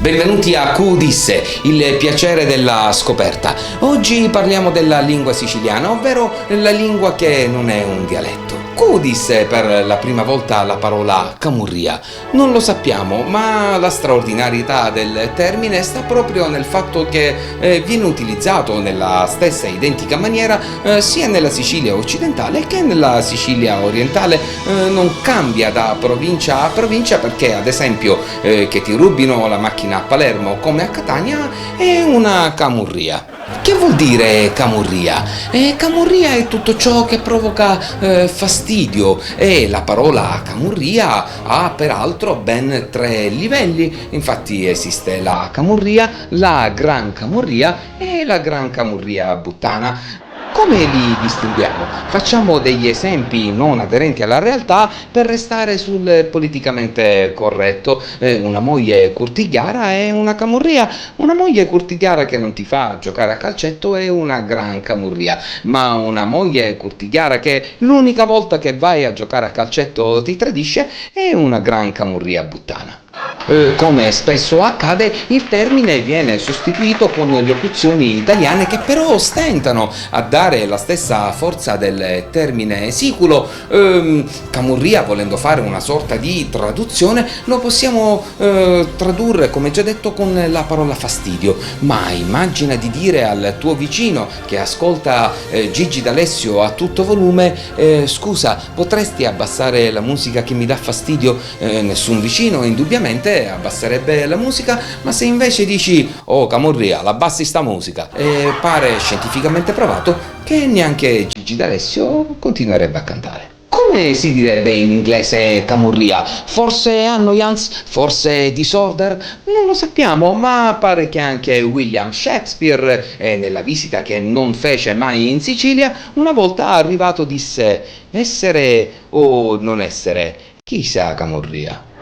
Benvenuti a Q disse, il piacere della scoperta. Oggi parliamo della lingua siciliana, ovvero la lingua che non è un dialetto. Q disse per la prima volta la parola camurria. Non lo sappiamo, ma la straordinarietà del termine sta proprio nel fatto che viene utilizzato nella stessa identica maniera sia nella Sicilia occidentale che nella Sicilia orientale. Non cambia da provincia a provincia perché, ad esempio, che ti rubino la macchina a Palermo come a Catania è una camurria. Che vuol dire camurria? Camurria è tutto ciò che provoca fastidio e la parola camurria ha peraltro ben 3 livelli. Infatti esiste la camurria, la gran camurria e la gran camurria buttana. Come li distinguiamo? Facciamo degli esempi non aderenti alla realtà per restare sul politicamente corretto. Una moglie curtigliara è una camurria, una moglie curtigliara che non ti fa giocare a calcetto è una gran camurria, ma una moglie curtigliara che l'unica volta che vai a giocare a calcetto ti tradisce è una gran camurria buttana. Come spesso accade, il termine viene sostituito con locuzioni italiane che però ostentano a dare la stessa forza del termine siculo. Camurria, volendo fare una sorta di traduzione, lo possiamo tradurre, come già detto, con la parola fastidio. Ma immagina di dire al tuo vicino che ascolta Gigi D'Alessio a tutto volume: scusa, potresti abbassare la musica che mi dà fastidio? Nessun vicino indubbiamente abbasserebbe la musica, ma se invece dici: oh camurria, l'abbassi sta musica, pare scientificamente provato che neanche Gigi D'Alessio continuerebbe a cantare. Come si direbbe in inglese camurria? Forse annoyance? Forse disorder? Non lo sappiamo, ma pare che anche William Shakespeare, nella visita che non fece mai in Sicilia, una volta arrivato disse: essere o non essere, chi sa camurria?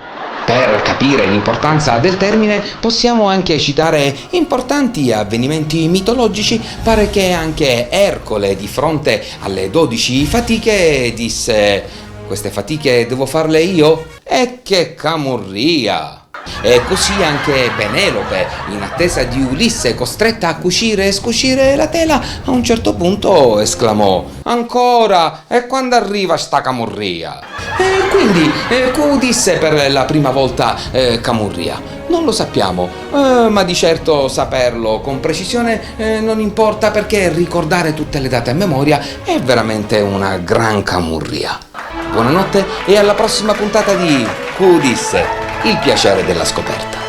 Per capire l'importanza del termine possiamo anche citare importanti avvenimenti mitologici. Pare che anche Ercole, di fronte alle 12 fatiche, disse: queste fatiche devo farle io? E che camurria! E così anche Penelope, in attesa di Ulisse costretta a cucire e scuscire la tela, a un certo punto esclamò: ancora? E quando arriva sta camurria? E quindi Q disse per la prima volta camurria. Non lo sappiamo, ma di certo saperlo con precisione non importa, perché ricordare tutte le date a memoria è veramente una gran camurria. Buonanotte e alla prossima puntata di Q disse, il piacere della scoperta.